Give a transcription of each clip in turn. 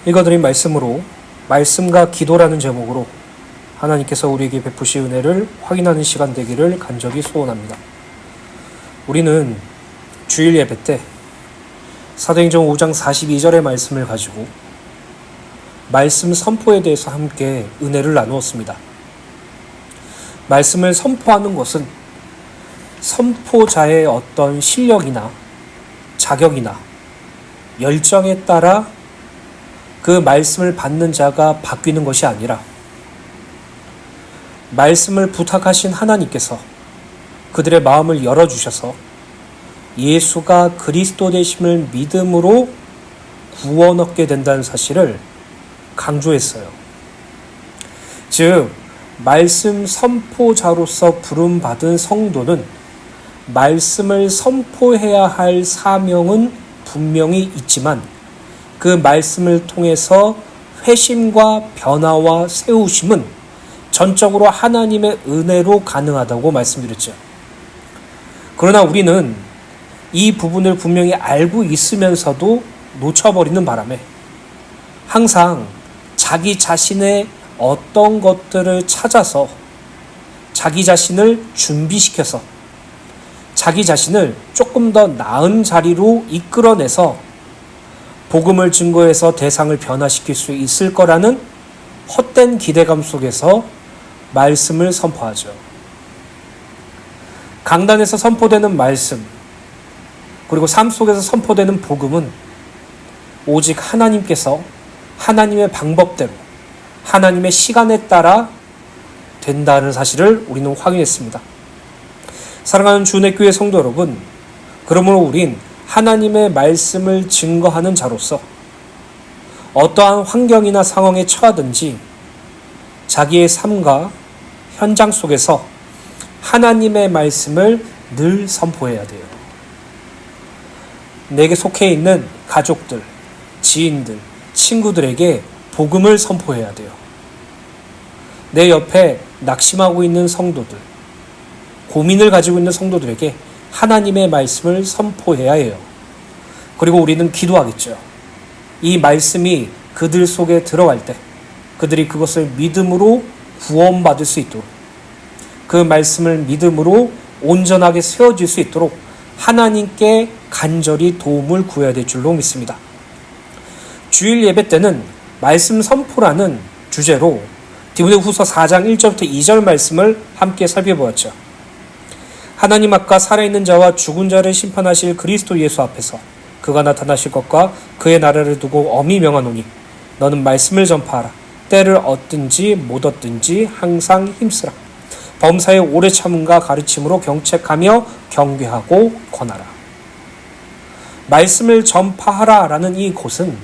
읽어드린 말씀으로 말씀과 기도라는 제목으로 하나님께서 우리에게 베푸신 은혜를 확인하는 시간 되기를 간절히 소원합니다. 우리는 주일 예배 때 사도행전 5장 42절의 말씀을 가지고 말씀 선포에 대해서 함께 은혜를 나누었습니다. 말씀을 선포하는 것은 선포자의 어떤 실력이나 자격이나 열정에 따라 그 말씀을 받는 자가 바뀌는 것이 아니라 말씀을 부탁하신 하나님께서 그들의 마음을 열어주셔서 예수가 그리스도 되심을 믿음으로 구원 얻게 된다는 사실을 강조했어요. 즉, 말씀 선포자로서 부름받은 성도는 말씀을 선포해야 할 사명은 분명히 있지만 그 말씀을 통해서 회심과 변화와 세우심은 전적으로 하나님의 은혜로 가능하다고 말씀드렸죠. 그러나 우리는 이 부분을 분명히 알고 있으면서도 놓쳐버리는 바람에 항상 자기 자신의 어떤 것들을 찾아서 자기 자신을 준비시켜서 자기 자신을 조금 더 나은 자리로 이끌어내서 복음을 증거해서 대상을 변화시킬 수 있을 거라는 헛된 기대감 속에서 말씀을 선포하죠. 강단에서 선포되는 말씀, 그리고 삶 속에서 선포되는 복음은 오직 하나님께서 하나님의 방법대로 하나님의 시간에 따라 된다는 사실을 우리는 확인했습니다. 사랑하는 주내교회 성도 여러분, 그러므로 우린 하나님의 말씀을 증거하는 자로서 어떠한 환경이나 상황에 처하든지 자기의 삶과 현장 속에서 하나님의 말씀을 늘 선포해야 돼요. 내게 속해 있는 가족들, 지인들, 친구들에게 복음을 선포해야 돼요. 내 옆에 낙심하고 있는 성도들, 고민을 가지고 있는 성도들에게 하나님의 말씀을 선포해야 해요. 그리고 우리는 기도하겠죠. 이 말씀이 그들 속에 들어갈 때 그들이 그것을 믿음으로 구원받을 수 있도록, 그 말씀을 믿음으로 온전하게 세워질 수 있도록 하나님께 간절히 도움을 구해야 될 줄로 믿습니다. 주일 예배 때는 말씀 선포라는 주제로 디모데후서 4장 1절부터 2절 말씀을 함께 살펴보았죠. 하나님 앞과 살아있는 자와 죽은 자를 심판하실 그리스도 예수 앞에서 그가 나타나실 것과 그의 나라를 두고 엄히 명하노니 너는 말씀을 전파하라. 때를 얻든지 못 얻든지 항상 힘쓰라. 범사에 오래 참음과 가르침으로 경책하며 경계하고 권하라. 말씀을 전파하라 라는 이 곳은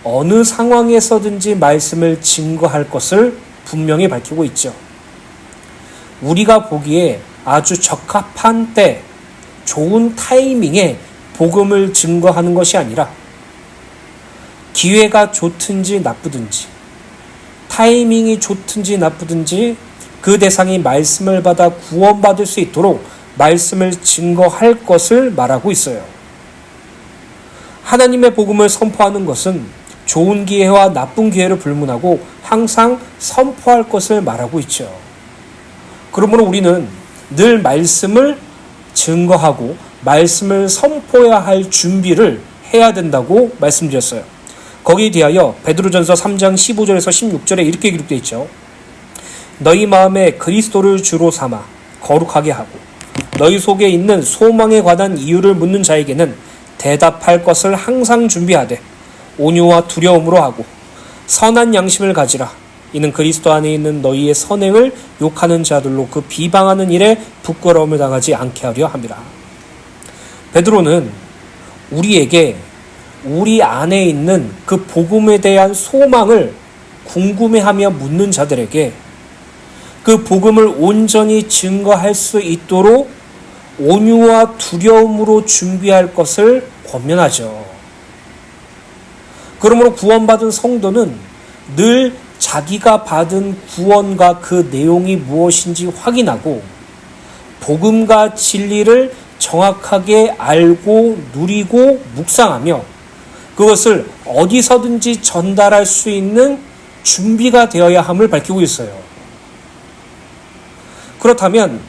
어느 상황에서든지 말씀을 증거할 것을 분명히 밝히고 있죠. 우리가 보기에 아주 적합한 때, 좋은 타이밍에 복음을 증거하는 것이 아니라 기회가 좋든지 나쁘든지, 타이밍이 좋든지 나쁘든지 그 대상이 말씀을 받아 구원받을 수 있도록 말씀을 증거할 것을 말하고 있어요. 하나님의 복음을 선포하는 것은 좋은 기회와 나쁜 기회를 불문하고 항상 선포할 것을 말하고 있죠. 그러므로 우리는 늘 말씀을 증거하고 말씀을 선포해야 할 준비를 해야 된다고 말씀드렸어요. 거기에 대하여 베드로전서 3장 15절에서 16절에 이렇게 기록되어 있죠. 너희 마음에 그리스도를 주로 삼아 거룩하게 하고 너희 속에 있는 소망에 관한 이유를 묻는 자에게는 대답할 것을 항상 준비하되 온유와 두려움으로 하고 선한 양심을 가지라. 이는 그리스도 안에 있는 너희의 선행을 욕하는 자들로 그 비방하는 일에 부끄러움을 당하지 않게 하려 함이라. 베드로는 우리에게 우리 안에 있는 그 복음에 대한 소망을 궁금해하며 묻는 자들에게 그 복음을 온전히 증거할 수 있도록 온유와 두려움으로 준비할 것을 권면하죠. 그러므로 구원받은 성도는 늘 자기가 받은 구원과 그 내용이 무엇인지 확인하고 복음과 진리를 정확하게 알고 누리고 묵상하며 그것을 어디서든지 전달할 수 있는 준비가 되어야 함을 밝히고 있어요. 그렇다면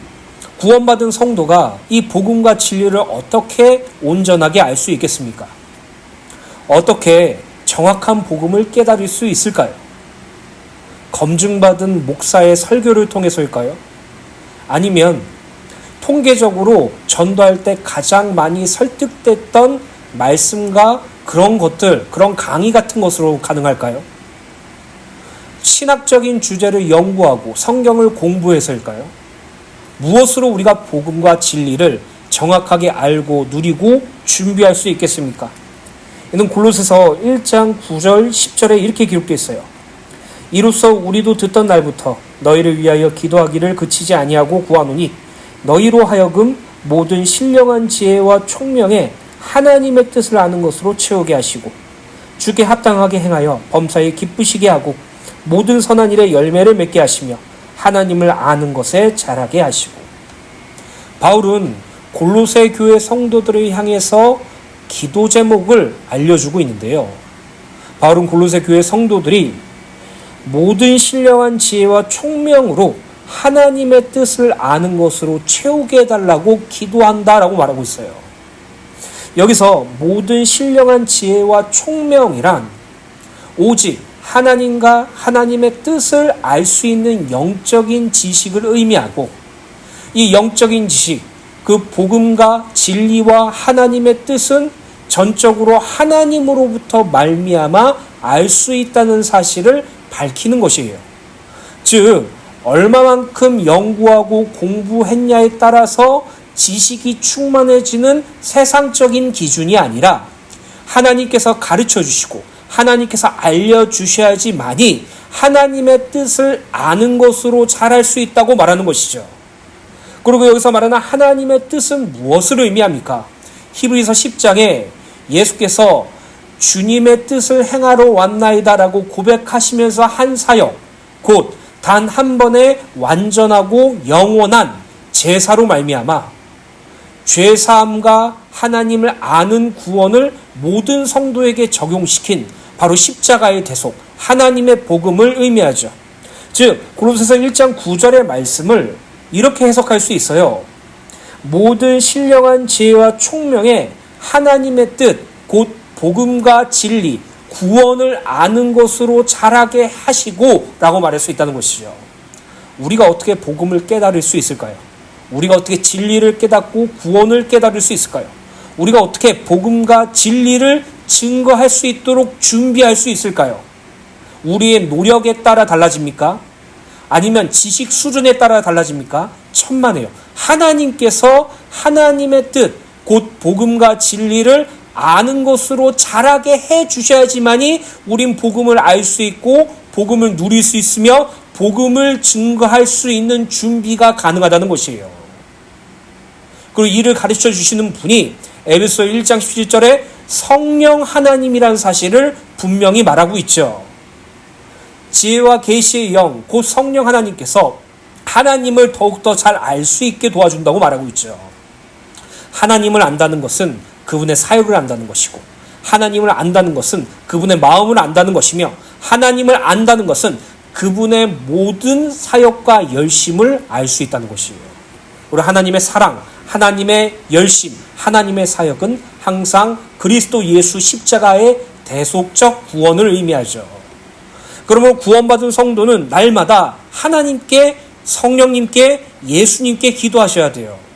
구원받은 성도가 이 복음과 진리를 어떻게 온전하게 알 수 있겠습니까? 어떻게 정확한 복음을 깨달을 수 있을까요? 검증받은 목사의 설교를 통해서일까요? 아니면 통계적으로 전도할 때 가장 많이 설득됐던 말씀과 그런 것들, 그런 강의 같은 것으로 가능할까요? 신학적인 주제를 연구하고 성경을 공부해서일까요? 무엇으로 우리가 복음과 진리를 정확하게 알고 누리고 준비할 수 있겠습니까? 이는 골로새서 1장 9절 10절에 이렇게 기록되어 있어요. 이로써 우리도 듣던 날부터 너희를 위하여 기도하기를 그치지 아니하고 구하노니 너희로 하여금 모든 신령한 지혜와 총명에 하나님의 뜻을 아는 것으로 채우게 하시고 주께 합당하게 행하여 범사에 기쁘시게 하고 모든 선한 일에 열매를 맺게 하시며 하나님을 아는 것에 자라게 하시고. 바울은 골로새 교회 성도들을 향해서 기도 제목을 알려주고 있는데요. 바울은 골로새 교회 성도들이 모든 신령한 지혜와 총명으로 하나님의 뜻을 아는 것으로 채우게 해달라고 기도한다라고 말하고 있어요. 여기서 모든 신령한 지혜와 총명이란 오직 하나님과 하나님의 뜻을 알 수 있는 영적인 지식을 의미하고, 이 영적인 지식, 그 복음과 진리와 하나님의 뜻은 전적으로 하나님으로부터 말미암아 알 수 있다는 사실을 밝히는 것이에요. 즉 얼마만큼 연구하고 공부했냐에 따라서 지식이 충만해지는 세상적인 기준이 아니라 하나님께서 가르쳐 주시고 하나님께서 알려주셔야지만이 하나님의 뜻을 아는 것으로 자랄 수 있다고 말하는 것이죠. 그리고 여기서 말하는 하나님의 뜻은 무엇을 의미합니까? 히브리서 10장에 예수께서 주님의 뜻을 행하러 왔나이다라고 고백하시면서 한 사역, 곧 단 한 번의 완전하고 영원한 제사로 말미암아 죄사함과 하나님을 아는 구원을 모든 성도에게 적용시킨 바로 십자가의 대속, 하나님의 복음을 의미하죠. 즉 골로새서 1장 9절의 말씀을 이렇게 해석할 수 있어요. 모든 신령한 지혜와 총명에 하나님의 뜻, 곧 복음과 진리, 구원을 아는 것으로 자라게 하시고 라고 말할 수 있다는 것이죠. 우리가 어떻게 복음을 깨달을 수 있을까요? 우리가 어떻게 진리를 깨닫고 구원을 깨달을 수 있을까요? 우리가 어떻게 복음과 진리를 증거할 수 있도록 준비할 수 있을까요? 우리의 노력에 따라 달라집니까? 아니면 지식 수준에 따라 달라집니까? 천만에요. 하나님께서 하나님의 뜻, 곧 복음과 진리를 아는 것으로 자라게 해 주셔야지만이 우린 복음을 알 수 있고 복음을 누릴 수 있으며 복음을 증거할 수 있는 준비가 가능하다는 것이에요. 그리고 이를 가르쳐 주시는 분이 에베소 1장 17절에 성령 하나님이라는 사실을 분명히 말하고 있죠. 지혜와 계시의 영, 곧 성령 하나님께서 하나님을 더욱더 잘 알 수 있게 도와준다고 말하고 있죠. 하나님을 안다는 것은 그분의 사역을 안다는 것이고, 하나님을 안다는 것은 그분의 마음을 안다는 것이며, 하나님을 안다는 것은 그분의 모든 사역과 열심을 알 수 있다는 것이에요. 우리 하나님의 사랑, 하나님의 열심, 하나님의 사역은 항상 그리스도 예수 십자가의 대속적 구원을 의미하죠. 그러므로 구원받은 성도는 날마다 하나님께, 성령님께, 예수님께 기도하셔야 돼요.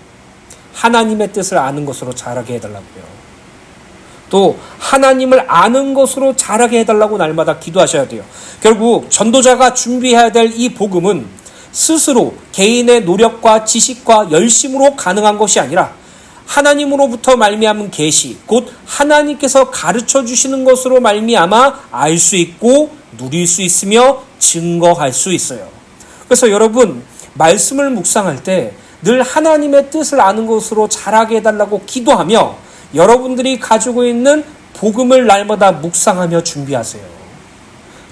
하나님의 뜻을 아는 것으로 자라게 해달라고요. 또 하나님을 아는 것으로 자라게 해달라고 날마다 기도하셔야 돼요. 결국 전도자가 준비해야 될 이 복음은 스스로 개인의 노력과 지식과 열심으로 가능한 것이 아니라 하나님으로부터 말미암은 계시, 곧 하나님께서 가르쳐 주시는 것으로 말미암아 알 수 있고 누릴 수 있으며 증거할 수 있어요. 그래서 여러분 말씀을 묵상할 때 늘 하나님의 뜻을 아는 것으로 자라게 해달라고 기도하며 여러분들이 가지고 있는 복음을 날마다 묵상하며 준비하세요.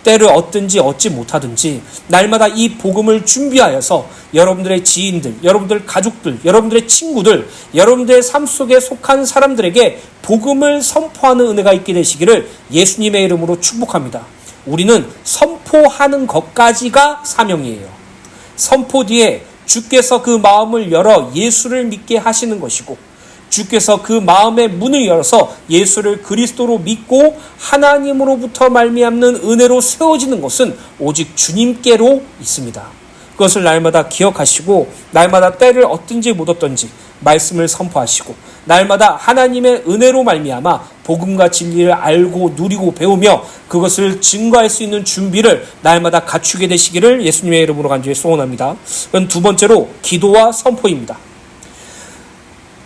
때를 얻든지 얻지 못하든지 날마다 이 복음을 준비하여서 여러분들의 지인들, 여러분들 가족들, 여러분들의 친구들, 여러분들의 삶 속에 속한 사람들에게 복음을 선포하는 은혜가 있게 되시기를 예수님의 이름으로 축복합니다. 우리는 선포하는 것까지가 사명이에요. 선포 뒤에 주께서 그 마음을 열어 예수를 믿게 하시는 것이고, 주께서 그 마음의 문을 열어서 예수를 그리스도로 믿고 하나님으로부터 말미암는 은혜로 세워지는 것은 오직 주님께로 있습니다. 그것을 날마다 기억하시고 날마다 때를 얻든지 못 얻든지 말씀을 선포하시고 날마다 하나님의 은혜로 말미암아 복음과 진리를 알고 누리고 배우며 그것을 증거할 수 있는 준비를 날마다 갖추게 되시기를 예수님의 이름으로 간절히 소원합니다. 그럼 두 번째로 기도와 선포입니다.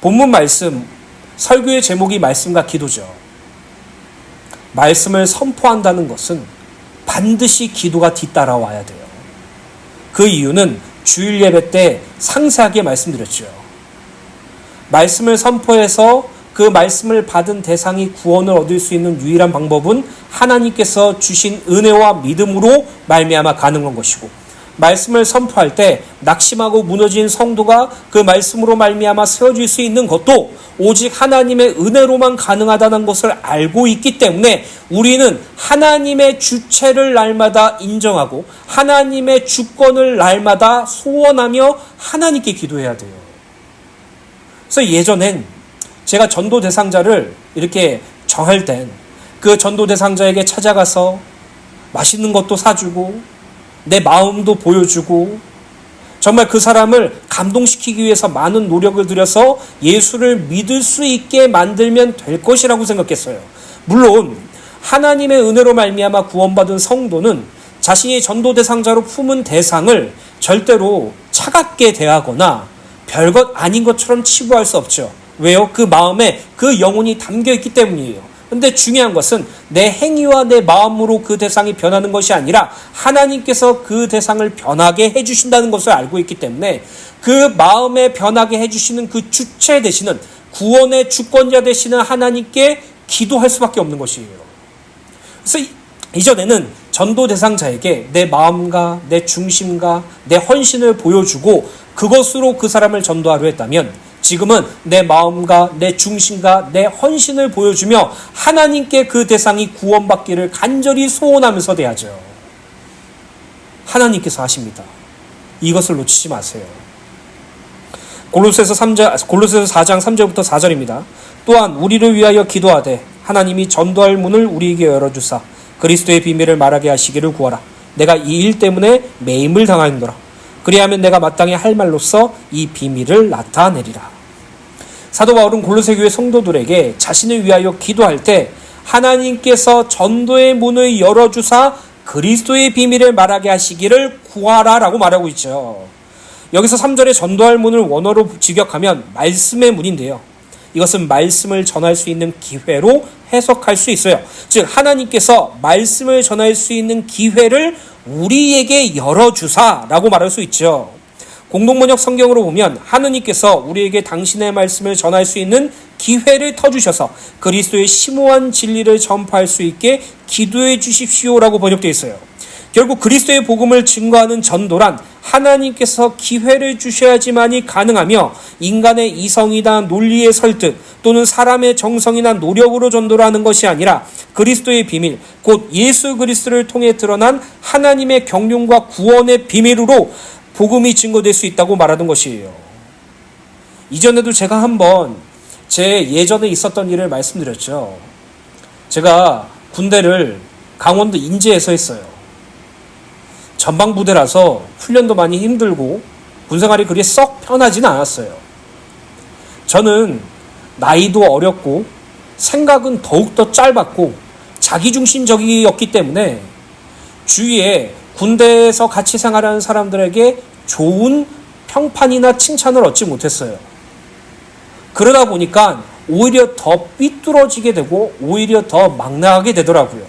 본문 말씀, 설교의 제목이 말씀과 기도죠. 말씀을 선포한다는 것은 반드시 기도가 뒤따라와야 돼요. 그 이유는 주일 예배 때 상세하게 말씀드렸죠. 말씀을 선포해서 그 말씀을 받은 대상이 구원을 얻을 수 있는 유일한 방법은 하나님께서 주신 은혜와 믿음으로 말미암아 가능한 것이고, 말씀을 선포할 때 낙심하고 무너진 성도가 그 말씀으로 말미암아 세워질 수 있는 것도 오직 하나님의 은혜로만 가능하다는 것을 알고 있기 때문에 우리는 하나님의 주체를 날마다 인정하고 하나님의 주권을 날마다 소원하며 하나님께 기도해야 돼요. 그래서 예전엔 제가 전도 대상자를 이렇게 정할 땐 그 전도 대상자에게 찾아가서 맛있는 것도 사주고 내 마음도 보여주고 정말 그 사람을 감동시키기 위해서 많은 노력을 들여서 예수를 믿을 수 있게 만들면 될 것이라고 생각했어요. 물론 하나님의 은혜로 말미암아 구원받은 성도는 자신이 전도 대상자로 품은 대상을 절대로 차갑게 대하거나 별것 아닌 것처럼 치부할 수 없죠. 왜요? 그 마음에 그 영혼이 담겨있기 때문이에요. 근데 중요한 것은 내 행위와 내 마음으로 그 대상이 변하는 것이 아니라 하나님께서 그 대상을 변하게 해주신다는 것을 알고 있기 때문에 그 마음에 변하게 해주시는 그 주체 되시는 구원의 주권자 되시는 하나님께 기도할 수밖에 없는 것이에요. 그래서 이전에는 전도 대상자에게 내 마음과 내 중심과 내 헌신을 보여주고 그것으로 그 사람을 전도하려 했다면 지금은 내 마음과 내 중심과 내 헌신을 보여주며 하나님께 그 대상이 구원받기를 간절히 소원하면서 대하죠. 하나님께서 하십니다. 이것을 놓치지 마세요. 골로새서 4장 3절부터 4절입니다. 또한 우리를 위하여 기도하되 하나님이 전도할 문을 우리에게 열어주사 그리스도의 비밀을 말하게 하시기를 구하라. 내가 이 일 때문에 매임을 당하였노라. 그리하면 내가 마땅히 할 말로써 이 비밀을 나타내리라. 사도 바울은 골로새 교회 성도들에게 자신을 위하여 기도할 때 하나님께서 전도의 문을 열어주사 그리스도의 비밀을 말하게 하시기를 구하라라고 말하고 있죠. 여기서 3절에 전도할 문을 원어로 직역하면 말씀의 문인데요. 이것은 말씀을 전할 수 있는 기회로 해석할 수 있어요. 즉 하나님께서 말씀을 전할 수 있는 기회를 우리에게 열어주사라고 말할 수 있죠. 공동번역 성경으로 보면 하느님께서 우리에게 당신의 말씀을 전할 수 있는 기회를 터주셔서 그리스도의 심오한 진리를 전파할 수 있게 기도해 주십시오라고 번역되어 있어요. 결국 그리스도의 복음을 증거하는 전도란 하나님께서 기회를 주셔야지만이 가능하며 인간의 이성이나 논리의 설득 또는 사람의 정성이나 노력으로 전도를 하는 것이 아니라 그리스도의 비밀, 곧 예수 그리스도를 통해 드러난 하나님의 경륜과 구원의 비밀으로 복음이 증거될 수 있다고 말하는 것이에요. 이전에도 제가 한번 제 예전에 있었던 일을 말씀드렸죠. 제가 군대를 강원도 인제에서 했어요. 전방부대라서 훈련도 많이 힘들고 군생활이 그리 썩 편하지는 않았어요. 저는 나이도 어렸고 생각은 더욱더 짧았고 자기중심적이었기 때문에 주위에 군대에서 같이 생활하는 사람들에게 좋은 평판이나 칭찬을 얻지 못했어요. 그러다 보니까 오히려 더 삐뚤어지게 되고 오히려 더 막 나가게 되더라고요.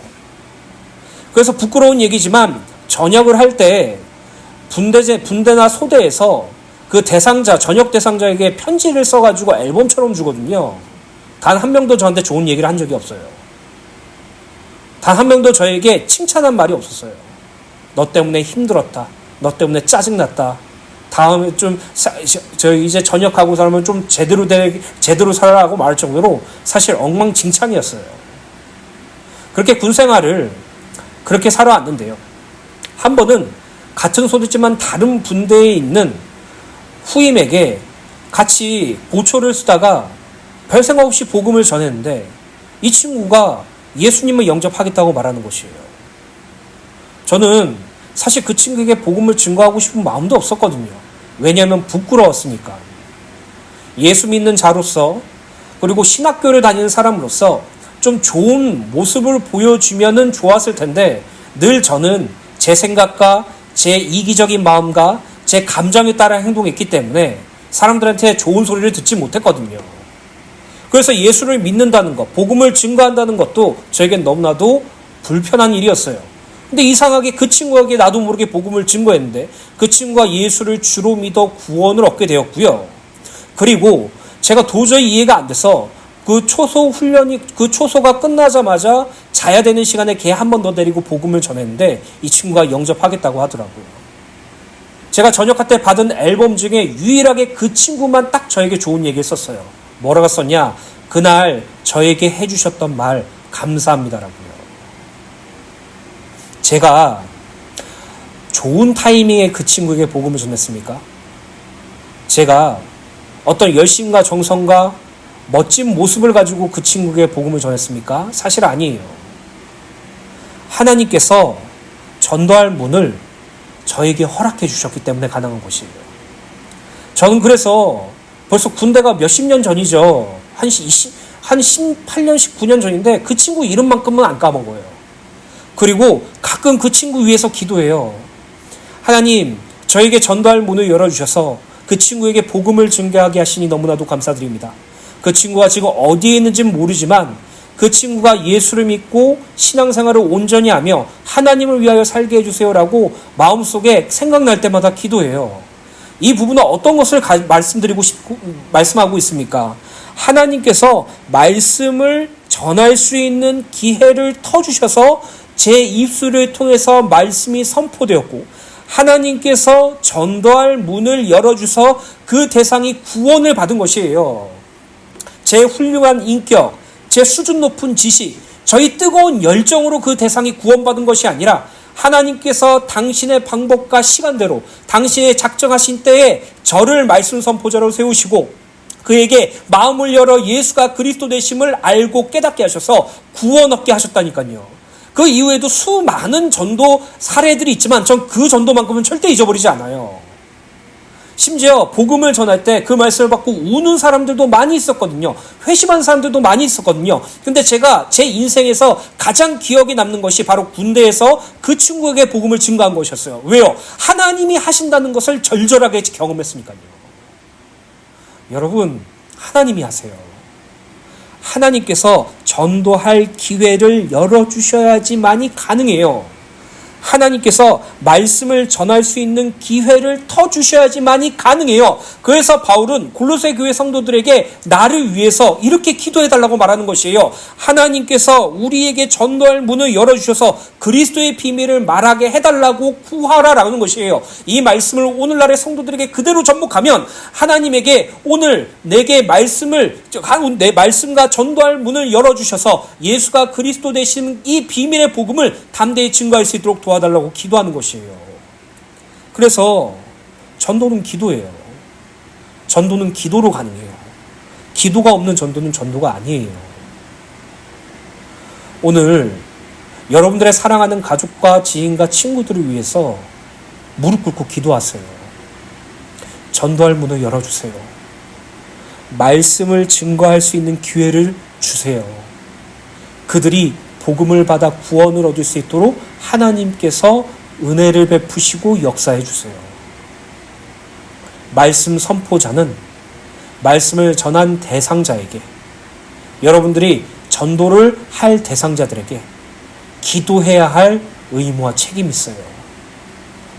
그래서 부끄러운 얘기지만 전역을 할 때 분대나 소대에서 그 대상자, 전역 대상자에게 편지를 써가지고 앨범처럼 주거든요. 단 한 명도 저한테 좋은 얘기를 한 적이 없어요. 단 한 명도 저에게 칭찬한 말이 없었어요. 너 때문에 힘들었다. 너 때문에 짜증났다. 다음에 저 이제 전역하고 살면 좀 제대로 살아라고 말할 정도로 사실 엉망진창이었어요. 그렇게 군 생활을 그렇게 살아왔는데요. 한 번은 같은 소리지만 다른 분대에 있는 후임에게 같이 보초를 쓰다가 별 생각 없이 복음을 전했는데 이 친구가 예수님을 영접하겠다고 말하는 것이에요. 저는 사실 그 친구에게 복음을 증거하고 싶은 마음도 없었거든요. 왜냐하면 부끄러웠으니까. 예수 믿는 자로서 그리고 신학교를 다니는 사람으로서 좀 좋은 모습을 보여주면은 좋았을 텐데 늘 저는 제 생각과 제 이기적인 마음과 제 감정에 따라 행동했기 때문에 사람들한테 좋은 소리를 듣지 못했거든요. 그래서 예수를 믿는다는 것, 복음을 증거한다는 것도 저에겐 너무나도 불편한 일이었어요. 근데 이상하게 그 친구에게 나도 모르게 복음을 증거했는데 그 친구가 예수를 주로 믿어 구원을 얻게 되었고요. 그리고 제가 도저히 이해가 안 돼서 그 초소가 끝나자마자 자야 되는 시간에 걔 한 번 더 데리고 복음을 전했는데 이 친구가 영접하겠다고 하더라고요. 제가 전역할 때 받은 앨범 중에 유일하게 그 친구만 딱 저에게 좋은 얘기 했었어요. 뭐라고 썼냐? 그날 저에게 해주셨던 말 감사합니다라고요. 제가 좋은 타이밍에 그 친구에게 복음을 전했습니까? 제가 어떤 열심과 정성과 멋진 모습을 가지고 그 친구에게 복음을 전했습니까? 사실 아니에요. 하나님께서 전도할 문을 저에게 허락해 주셨기 때문에 가능한 것이에요. 저는 그래서 벌써 군대가 몇십 년 전이죠. 한 18년, 19년 전인데 그 친구 이름만큼은 안 까먹어요. 그리고 가끔 그 친구 위해서 기도해요. 하나님, 저에게 전도할 문을 열어주셔서 그 친구에게 복음을 증거하게 하시니 너무나도 감사드립니다. 그 친구가 지금 어디에 있는지는 모르지만 그 친구가 예수를 믿고 신앙생활을 온전히 하며 하나님을 위하여 살게 해주세요라고 마음속에 생각날 때마다 기도해요. 이 부분은 어떤 것을 말씀하고 있습니까? 하나님께서 말씀을 전할 수 있는 기회를 터주셔서 제 입술을 통해서 말씀이 선포되었고 하나님께서 전도할 문을 열어주셔서 그 대상이 구원을 받은 것이에요. 제 훌륭한 인격, 제 수준 높은 지식, 저희 뜨거운 열정으로 그 대상이 구원받은 것이 아니라 하나님께서 당신의 방법과 시간대로 당신의 작정하신 때에 저를 말씀 선포자로 세우시고 그에게 마음을 열어 예수가 그리스도 되심을 알고 깨닫게 하셔서 구원 얻게 하셨다니까요. 그 이후에도 수많은 전도 사례들이 있지만 전 그 전도만큼은 절대 잊어버리지 않아요. 심지어 복음을 전할 때 그 말씀을 받고 우는 사람들도 많이 있었거든요. 회심한 사람들도 많이 있었거든요. 근데 제가 제 인생에서 가장 기억에 남는 것이 바로 군대에서 그 친구에게 복음을 증거한 것이었어요. 왜요? 하나님이 하신다는 것을 절절하게 경험했으니까요. 여러분, 하나님이 하세요. 하나님께서 전도할 기회를 열어주셔야지만이 가능해요. 하나님께서 말씀을 전할 수 있는 기회를 터주셔야지만이 가능해요. 그래서 바울은 골로새 교회 성도들에게 나를 위해서 이렇게 기도해달라고 말하는 것이에요. 하나님께서 우리에게 전도할 문을 열어주셔서 그리스도의 비밀을 말하게 해달라고 구하라라는 것이에요. 이 말씀을 오늘날의 성도들에게 그대로 전복하면 하나님에게 오늘 내게 내 말씀과 전도할 문을 열어주셔서 예수가 그리스도 되신 이 비밀의 복음을 담대히 증거할 수 있도록 도와달라고 기도하는 것이에요. 그래서 전도는 기도예요. 전도는 기도로 가능해요. 기도가 없는 전도는 전도가 아니에요. 오늘 여러분들의 사랑하는 가족과 지인과 친구들을 위해서 무릎 꿇고 기도하세요. 전도할 문을 열어주세요. 말씀을 증거할 수 있는 기회를 주세요. 그들이 복음을 받아 구원을 얻을 수 있도록 하나님께서 은혜를 베푸시고 역사해 주세요. 말씀 선포자는 말씀을 전한 대상자에게, 여러분들이 전도를 할 대상자들에게 기도해야 할 의무와 책임이 있어요.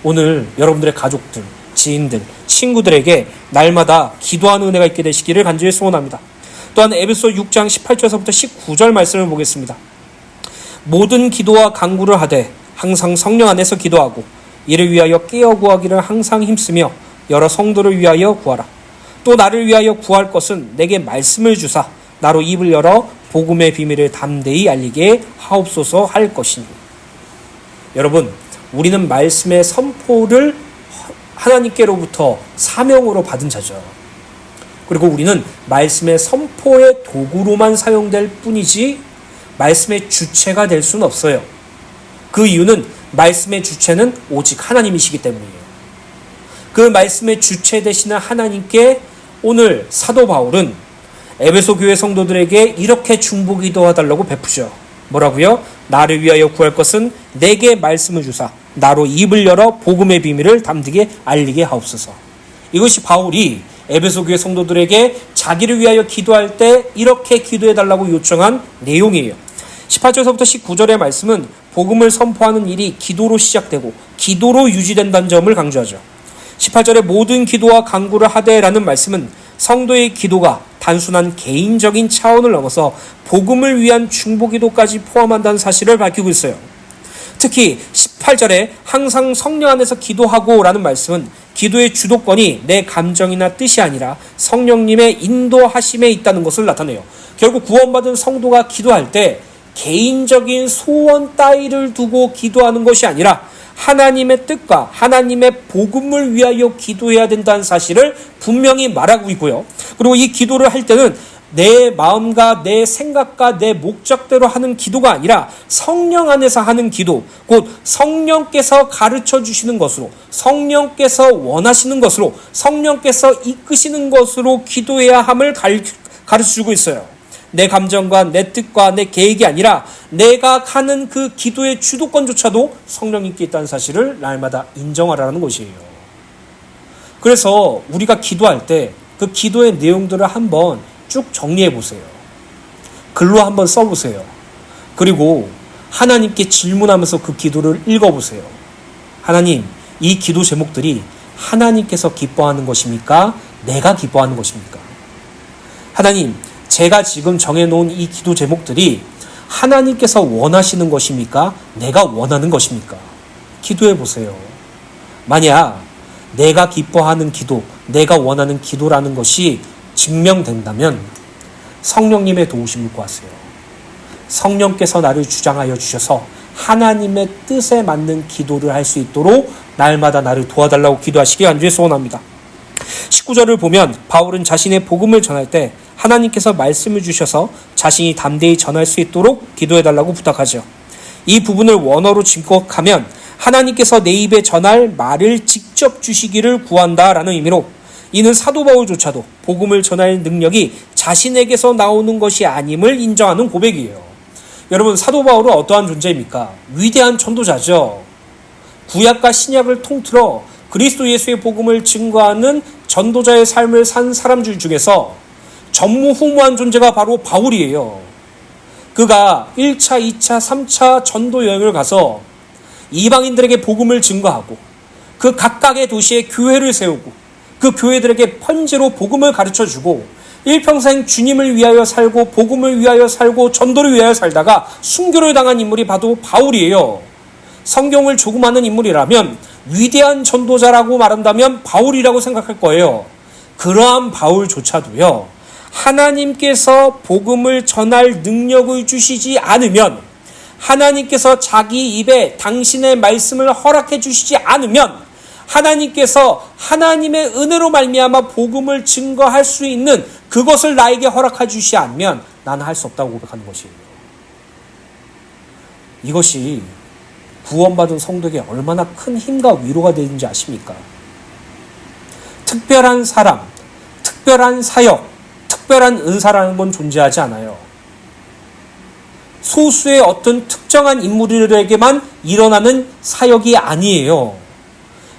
오늘 여러분들의 가족들, 지인들, 친구들에게 날마다 기도하는 은혜가 있게 되시기를 간절히 소원합니다. 또한 에베소 6장 18절에서부터 19절 말씀을 보겠습니다. 모든 기도와 간구를 하되 항상 성령 안에서 기도하고 이를 위하여 깨어 구하기를 항상 힘쓰며 여러 성도를 위하여 구하라. 또 나를 위하여 구할 것은 내게 말씀을 주사 나로 입을 열어 복음의 비밀을 담대히 알리게 하옵소서 할 것이니. 여러분, 우리는 말씀의 선포를 하나님께로부터 사명으로 받은 자죠. 그리고 우리는 말씀의 선포의 도구로만 사용될 뿐이지 말씀의 주체가 될 수는 없어요. 그 이유는 말씀의 주체는 오직 하나님이시기 때문이에요. 그 말씀의 주체 되시는 하나님께 오늘 사도 바울은 에베소 교회 성도들에게 이렇게 중보 기도해달라고 베푸죠. 뭐라고요? 나를 위하여 구할 것은 내게 말씀을 주사 나로 입을 열어 복음의 비밀을 담대히 알리게 하옵소서. 이것이 바울이 에베소 교회 성도들에게 자기를 위하여 기도할 때 이렇게 기도해달라고 요청한 내용이에요. 18절서부터 19절의 말씀은 복음을 선포하는 일이 기도로 시작되고 기도로 유지된다는 점을 강조하죠. 18절에 모든 기도와 간구를 하되라는 말씀은 성도의 기도가 단순한 개인적인 차원을 넘어서 복음을 위한 중보기도까지 포함한다는 사실을 밝히고 있어요. 특히 18절에 항상 성령 안에서 기도하고 라는 말씀은 기도의 주도권이 내 감정이나 뜻이 아니라 성령님의 인도하심에 있다는 것을 나타내요. 결국 구원받은 성도가 기도할 때 개인적인 소원 따위를 두고 기도하는 것이 아니라 하나님의 뜻과 하나님의 복음을 위하여 기도해야 된다는 사실을 분명히 말하고 있고요. 그리고 이 기도를 할 때는 내 마음과 내 생각과 내 목적대로 하는 기도가 아니라 성령 안에서 하는 기도, 곧 성령께서 가르쳐 주시는 것으로, 성령께서 원하시는 것으로, 성령께서 이끄시는 것으로 기도해야 함을 가르쳐 주고 있어요. 내 감정과 내 뜻과 내 계획이 아니라 내가 하는 그 기도의 주도권조차도 성령님께 있다는 사실을 날마다 인정하라는 것이에요. 그래서 우리가 기도할 때 그 기도의 내용들을 한번 쭉 정리해 보세요. 글로 한번 써보세요. 그리고 하나님께 질문하면서 그 기도를 읽어보세요. 하나님, 이 기도 제목들이 하나님께서 기뻐하는 것입니까? 내가 기뻐하는 것입니까? 하나님, 제가 지금 정해놓은 이 기도 제목들이 하나님께서 원하시는 것입니까? 내가 원하는 것입니까? 기도해 보세요. 만약 내가 기뻐하는 기도, 내가 원하는 기도라는 것이 증명된다면 성령님의 도우심을 구하세요. 성령께서 나를 주장하여 주셔서 하나님의 뜻에 맞는 기도를 할 수 있도록 날마다 나를 도와달라고 기도하시기 간절히 소원합니다. 19절을 보면 바울은 자신의 복음을 전할 때 하나님께서 말씀을 주셔서 자신이 담대히 전할 수 있도록 기도해달라고 부탁하죠. 이 부분을 원어로 증거하면 하나님께서 내 입에 전할 말을 직접 주시기를 구한다라는 의미로 이는 사도 바울조차도 복음을 전할 능력이 자신에게서 나오는 것이 아님을 인정하는 고백이에요. 여러분, 사도 바울은 어떠한 존재입니까? 위대한 전도자죠. 구약과 신약을 통틀어 그리스도 예수의 복음을 증거하는 전도자의 삶을 산 사람들 중에서 전무후무한 존재가 바로 바울이에요. 그가 1차, 2차, 3차 전도 여행을 가서 이방인들에게 복음을 증거하고 그 각각의 도시에 교회를 세우고 그 교회들에게 편지로 복음을 가르쳐주고 일평생 주님을 위하여 살고 복음을 위하여 살고 전도를 위하여 살다가 순교를 당한 인물이 바로 바울이에요. 성경을 조금 아는 인물이라면 위대한 전도자라고 말한다면 바울이라고 생각할 거예요. 그러한 바울조차도요, 하나님께서 복음을 전할 능력을 주시지 않으면, 하나님께서 자기 입에 당신의 말씀을 허락해 주시지 않으면, 하나님께서 하나님의 은혜로 말미암아 복음을 증거할 수 있는 그것을 나에게 허락해 주시지 않으면 나는 할 수 없다고 고백하는 것이에요. 이것이 구원받은 성도에게 얼마나 큰 힘과 위로가 되는지 아십니까? 특별한 사람, 특별한 사역, 특별한 은사라는 건 존재하지 않아요. 소수의 어떤 특정한 인물들에게만 일어나는 사역이 아니에요.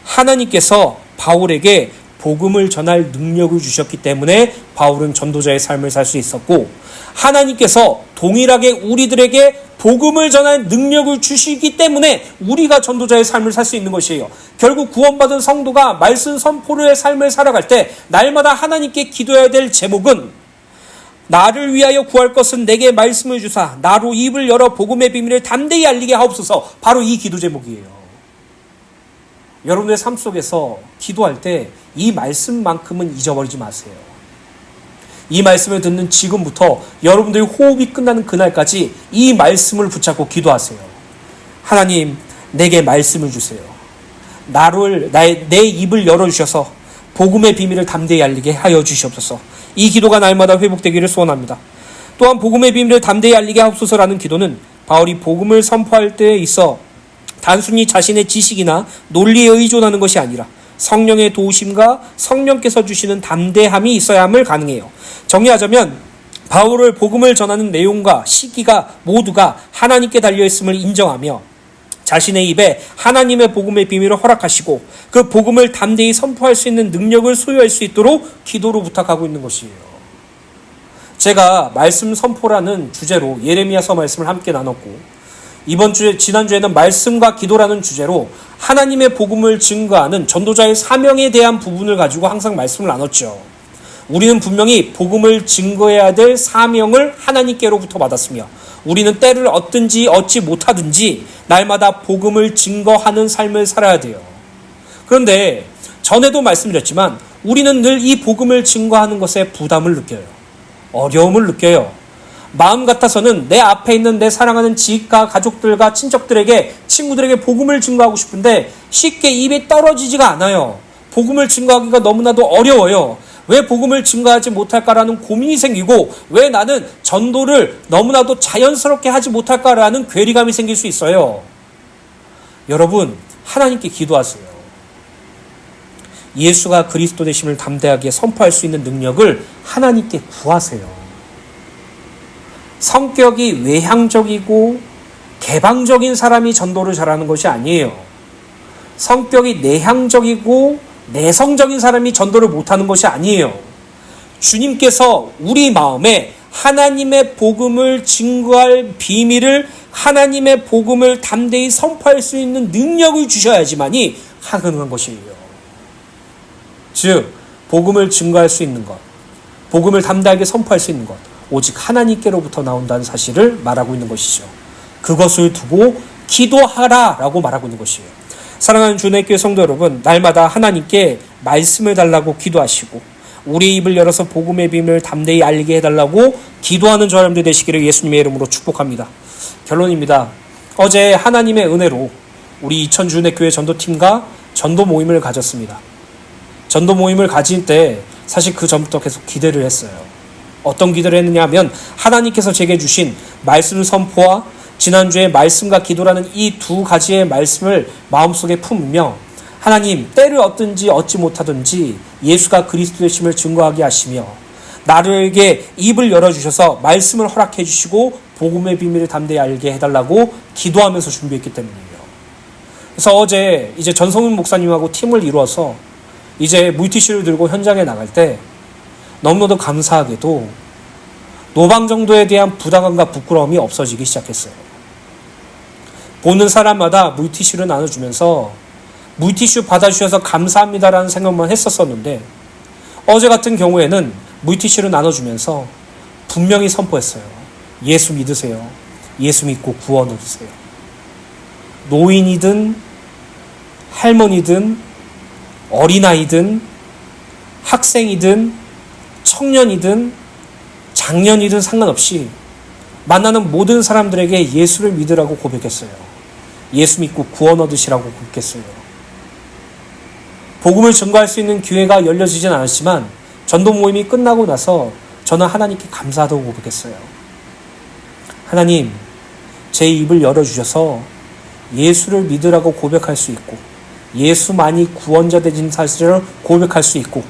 하나님께서 바울에게 복음을 전할 능력을 주셨기 때문에 바울은 전도자의 삶을 살 수 있었고, 하나님께서 동일하게 우리들에게 복음을 전할 능력을 주시기 때문에 우리가 전도자의 삶을 살 수 있는 것이에요. 결국 구원받은 성도가 말씀 선포의 삶을 살아갈 때 날마다 하나님께 기도해야 될 제목은 나를 위하여 구할 것은 내게 말씀을 주사 나로 입을 열어 복음의 비밀을 담대히 알리게 하옵소서. 바로 이 기도 제목이에요. 여러분의 삶 속에서 기도할 때 이 말씀만큼은 잊어버리지 마세요. 이 말씀을 듣는 지금부터 여러분들의 호흡이 끝나는 그날까지 이 말씀을 붙잡고 기도하세요. 하나님, 내게 말씀을 주세요. 내 입을 열어주셔서 복음의 비밀을 담대히 알리게 하여 주시옵소서. 이 기도가 날마다 회복되기를 소원합니다. 또한 복음의 비밀을 담대히 알리게 하옵소서라는 기도는 바울이 복음을 선포할 때에 있어 단순히 자신의 지식이나 논리에 의존하는 것이 아니라 성령의 도우심과 성령께서 주시는 담대함이 있어야 함을 가능해요. 정리하자면 바울을 복음을 전하는 내용과 시기가 모두가 하나님께 달려있음을 인정하며 자신의 입에 하나님의 복음의 비밀을 허락하시고 그 복음을 담대히 선포할 수 있는 능력을 소유할 수 있도록 기도로 부탁하고 있는 것이에요. 제가 말씀 선포라는 주제로 예레미야서 말씀을 함께 나눴고 지난주에는 말씀과 기도라는 주제로 하나님의 복음을 증거하는 전도자의 사명에 대한 부분을 가지고 항상 말씀을 나눴죠. 우리는 분명히 복음을 증거해야 될 사명을 하나님께로부터 받았으며 우리는 때를 얻든지 얻지 못하든지 날마다 복음을 증거하는 삶을 살아야 돼요. 그런데 전에도 말씀드렸지만 우리는 늘 이 복음을 증거하는 것에 부담을 느껴요. 어려움을 느껴요. 마음 같아서는 내 앞에 있는 내 사랑하는 지식과 가족들과 친구들에게 복음을 증거하고 싶은데 쉽게 입에 떨어지지가 않아요. 복음을 증거하기가 너무나도 어려워요. 왜 복음을 증거하지 못할까라는 고민이 생기고 왜 나는 전도를 너무나도 자연스럽게 하지 못할까라는 괴리감이 생길 수 있어요. 여러분, 하나님께 기도하세요. 예수가 그리스도 되심을 담대하게 선포할 수 있는 능력을 하나님께 구하세요. 성격이 외향적이고 개방적인 사람이 전도를 잘하는 것이 아니에요. 성격이 내향적이고 내성적인 사람이 전도를 못하는 것이 아니에요. 주님께서 우리 마음에 하나님의 복음을 증거할 비밀을, 하나님의 복음을 담대히 선포할 수 있는 능력을 주셔야지만이 가능한 것이에요. 즉, 복음을 증거할 수 있는 것, 복음을 담대하게 선포할 수 있는 것, 오직 하나님께로부터 나온다는 사실을 말하고 있는 것이죠. 그것을 두고 기도하라라고 말하고 있는 것이에요. 사랑하는 주의 교회 성도 여러분, 날마다 하나님께 말씀을 달라고 기도하시고 우리 입을 열어서 복음의 비밀을 담대히 알리게 해달라고 기도하는 저 여러분들 되시기를 예수님의 이름으로 축복합니다. 결론입니다. 어제 하나님의 은혜로 우리 이천주의교회 전도팀과 전도 모임을 가졌습니다. 전도 모임을 가질 때 사실 그 전부터 계속 기대를 했어요. 어떤 기도를 했느냐 하면 하나님께서 제게 주신 말씀 선포와 지난주에 말씀과 기도라는 이 두 가지의 말씀을 마음속에 품으며 하나님, 때를 얻든지 얻지 못하든지 예수가 그리스도 되심을 증거하게 하시며 나에게 입을 열어주셔서 말씀을 허락해 주시고 복음의 비밀을 담대히 알게 해달라고 기도하면서 준비했기 때문이에요. 그래서 어제 이제 전성훈 목사님하고 팀을 이루어서 이제 물티슈를 들고 현장에 나갈 때 너무나도 감사하게도 노방 정도에 대한 부담감과 부끄러움이 없어지기 시작했어요. 보는 사람마다 물티슈를 나눠주면서 물티슈 받아주셔서 감사합니다라는 생각만 했었었는데 어제 같은 경우에는 물티슈를 나눠주면서 분명히 선포했어요. 예수 믿으세요. 예수 믿고 구원 얻으세요. 노인이든 할머니든 어린아이든 학생이든 청년이든 장년이든 상관없이 만나는 모든 사람들에게 예수를 믿으라고 고백했어요. 예수 믿고 구원 얻으시라고 고백했어요. 복음을 증거할 수 있는 기회가 열려지진 않았지만 전도 모임이 끝나고 나서 저는 하나님께 감사하다고 고백했어요. 하나님, 제 입을 열어주셔서 예수를 믿으라고 고백할 수 있고 예수만이 구원자 되신 사실을 고백할 수 있고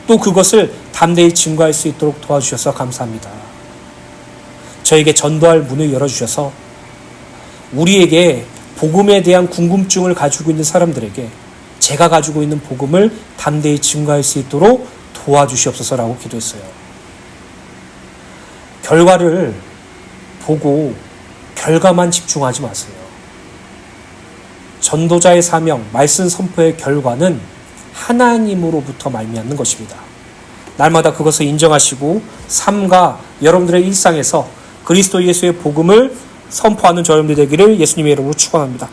또 그것을 담대히 증거할 수 있도록 도와주셔서 감사합니다. 저에게 전도할 문을 열어주셔서 우리에게 복음에 대한 궁금증을 가지고 있는 사람들에게 제가 가지고 있는 복음을 담대히 증거할 수 있도록 도와주시옵소서라고 기도했어요. 결과를 보고 결과만 집중하지 마세요. 전도자의 사명, 말씀 선포의 결과는 하나님으로부터 말미암는 것입니다. 날마다 그것을 인정하시고 삶과 여러분들의 일상에서 그리스도 예수의 복음을 선포하는 저여러분들 되기를 예수님의 이름으로 축원합니다.